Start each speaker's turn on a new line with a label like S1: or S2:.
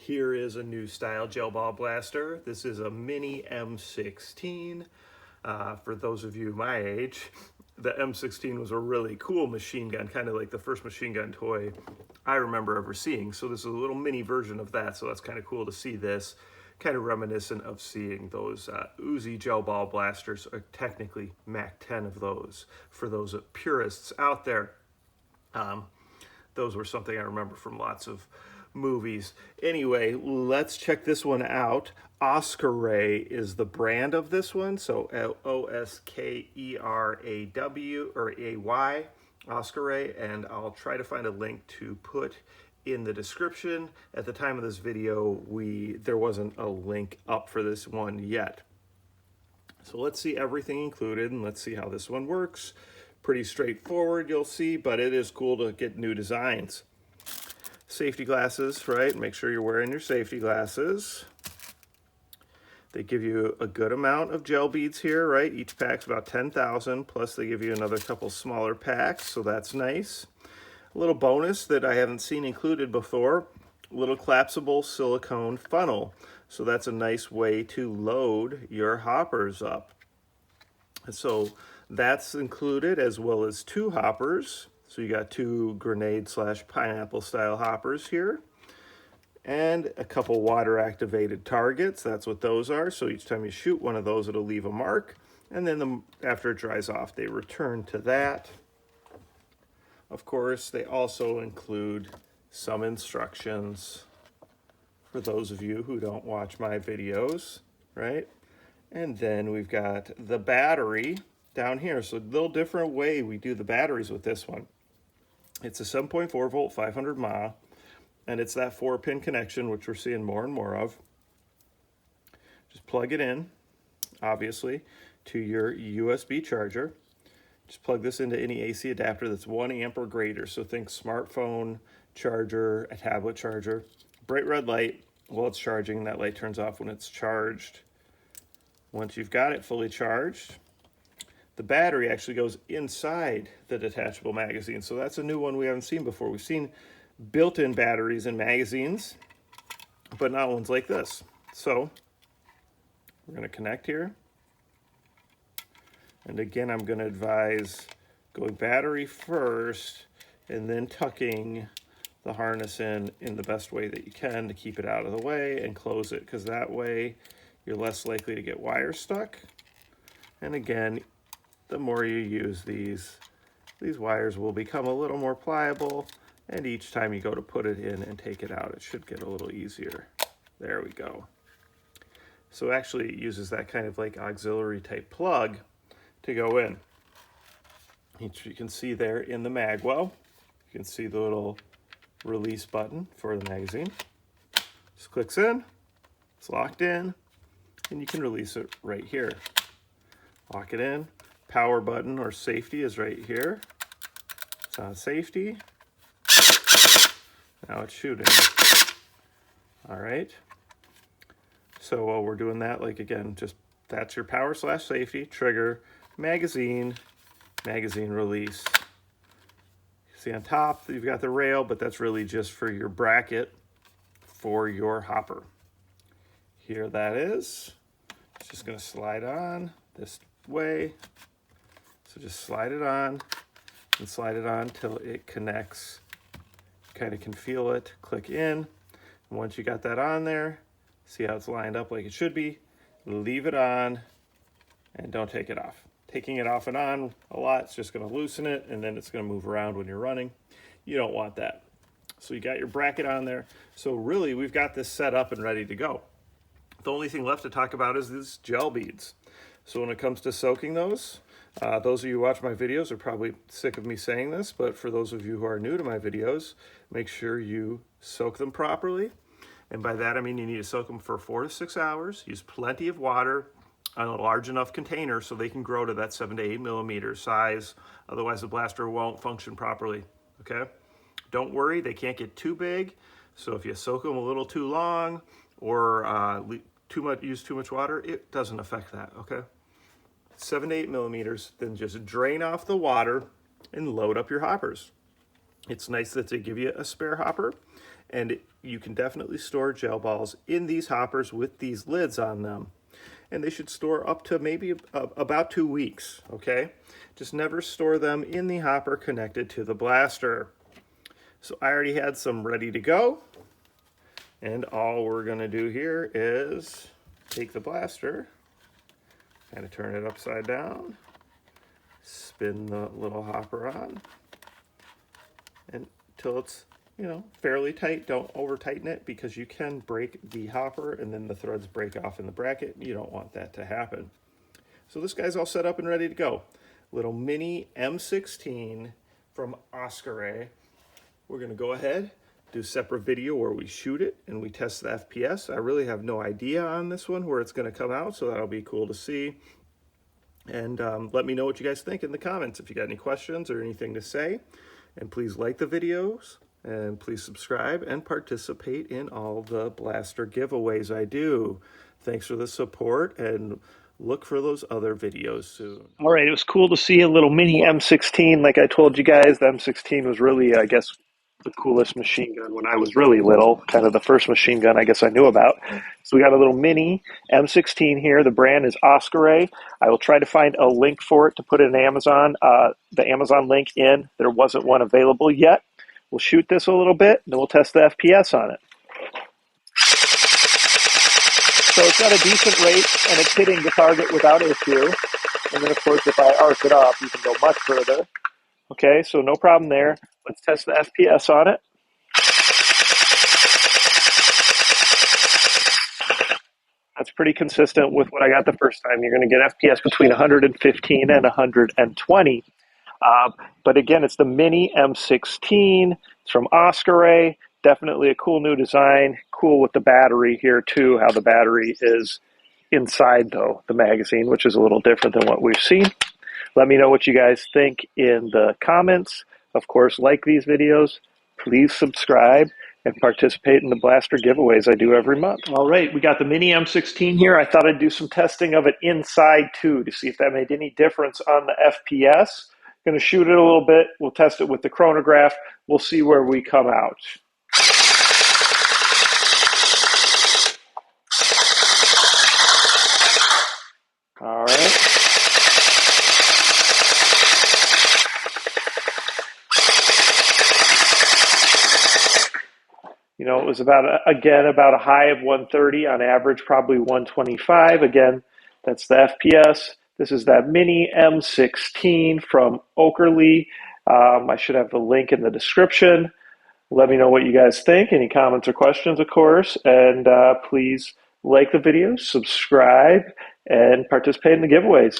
S1: Here is a new style gel ball blaster. This is a mini M16. For those of you my age, the M16 was a really cool machine gun, kind of like the first machine gun toy I remember ever seeing. So this is a little mini version of that, so that's kind of cool to see this. Kind of reminiscent of seeing those Uzi gel ball blasters, or technically Mac 10 of those, for those purists out there. Those were something I remember from lots of movies. Anyway, let's check this one out. OSKERAY is the brand of this one, so OSKERAY or AY, OSKERAY, and I'll try to find a link to put in the description. At the time of this video, there wasn't a link up for this one yet. So let's see everything included and let's see how this one works. Pretty straightforward, you'll see, but it is cool to get new designs. Safety glasses, right? Make sure you're wearing your safety glasses. They give you a good amount of gel beads here, right? Each pack's about 10,000, plus they give you another couple smaller packs, so that's nice. A little bonus that I haven't seen included before, a little collapsible silicone funnel. So that's a nice way to load your hoppers up. And so that's included, as well as 2 hoppers. So you got 2 grenade/pineapple style hoppers here. And a couple water activated targets. That's what those are. So each time you shoot one of those, it'll leave a mark. And then after it dries off, they return to that. Of course, they also include some instructions for those of you who don't watch my videos, right? And then we've got the battery down here. So a little different way we do the batteries with this one. It's a 7.4 volt, 500 mAh, and it's that 4-pin connection, which we're seeing more and more of. Just plug it in, obviously, to your USB charger. Just plug this into any AC adapter that's 1 amp or greater. So think smartphone charger, a tablet charger. Bright red light while it's charging. That light turns off when it's charged. Once you've got it fully charged, the battery actually goes inside the detachable magazine. So that's a new one we haven't seen before. We've seen built-in batteries in magazines, but not ones like this. So we're going to connect here. And again, I'm going to advise going battery first and then tucking the harness in the best way that you can to keep it out of the way, and close it, because that way you're less likely to get wires stuck. And again, the more you use these wires will become a little more pliable, and each time you go to put it in and take it out, it should get a little easier. There we go. So actually it uses that kind of like auxiliary type plug to go in. You can see there in the mag well, you can see the little release button for the magazine. Just clicks in, it's locked in, and you can release it right here. Lock it in. Power button or safety is right here. It's on safety. Now it's shooting. All right. So while we're doing that, like again, just that's your power/safety, trigger, magazine release. See on top, you've got the rail, but that's really just for your bracket for your hopper. Here that is. It's just going to slide on this way. So just slide it on and slide it on till it connects. You kind of can feel it. Click in. And once you got that on there, see how it's lined up like it should be. Leave it on and don't take it off. Taking it off and on a lot, it's just going to loosen it, and then it's going to move around when you're running. You don't want that. So you got your bracket on there. So really, we've got this set up and ready to go. The only thing left to talk about is these gel beads. So when it comes to soaking those of you who watch my videos are probably sick of me saying this, but for those of you who are new to my videos, make sure you soak them properly. And by that, I mean you need to soak them for 4 to 6 hours. Use plenty of water on a large enough container so they can grow to that 7 to 8 millimeter size. Otherwise, the blaster won't function properly, okay? Don't worry, they can't get too big. So if you soak them a little too long or use too much water, it doesn't affect that, okay? 7 to 8 millimeters, then just drain off the water and load up your hoppers. It's nice that they give you a spare hopper, and you can definitely store gel balls in these hoppers with these lids on them. And they should store up to maybe about 2 weeks, okay? Just never store them in the hopper connected to the blaster. So I already had some ready to go. And all we're gonna do here is take the blaster, kind of turn it upside down, spin the little hopper on, and until it's, you know, fairly tight. Don't over tighten it because you can break the hopper and then the threads break off in the bracket. You don't want that to happen. So this guy's all set up and ready to go. Little mini M16 from OSKERAY. We're gonna go ahead, do a separate video where we shoot it and we test the FPS. I really have no idea on this one where it's gonna come out, so that'll be cool to see. And let me know what you guys think in the comments if you got any questions or anything to say. And please like the videos, and please subscribe and participate in all the blaster giveaways I do. Thanks for the support, and look for those other videos soon. All right, it was cool to see a little mini M16. Like I told you guys, the M16 was really, I guess, the coolest machine gun when I was really little, kind of the first machine gun I guess I knew about. So we got a little mini M16 here. The brand is OSKERAY. I will try to find a link for it to put in Amazon, the Amazon link in. There wasn't one available yet. We'll shoot this a little bit, and then we'll test the FPS on it. So it's got a decent rate, and it's hitting the target without issue. And then, of course, if I arc it up, you can go much further. Okay, so no problem there. Let's test the FPS on it. That's pretty consistent with what I got the first time. You're going to get FPS between 115 and 120. But again, it's the mini M16. It's from OSKERAY. Definitely a cool new design. Cool with the battery here too, how the battery is inside though, the magazine, which is a little different than what we've seen. Let me know what you guys think in the comments. Of course, like these videos, please subscribe and participate in the blaster giveaways I do every month. All right, we got the mini M16 here. I thought I'd do some testing of it inside too to see if that made any difference on the FPS. Going to shoot it a little bit. We'll test it with the chronograph. We'll see where we come out. All right. You know, it was about a high of 130 on average, probably 125. Again, that's the FPS. This is that mini M16 from OSKERAY. I should have the link in the description. Let me know what you guys think. Any comments or questions, of course. And please like the video, subscribe, and participate in the giveaways.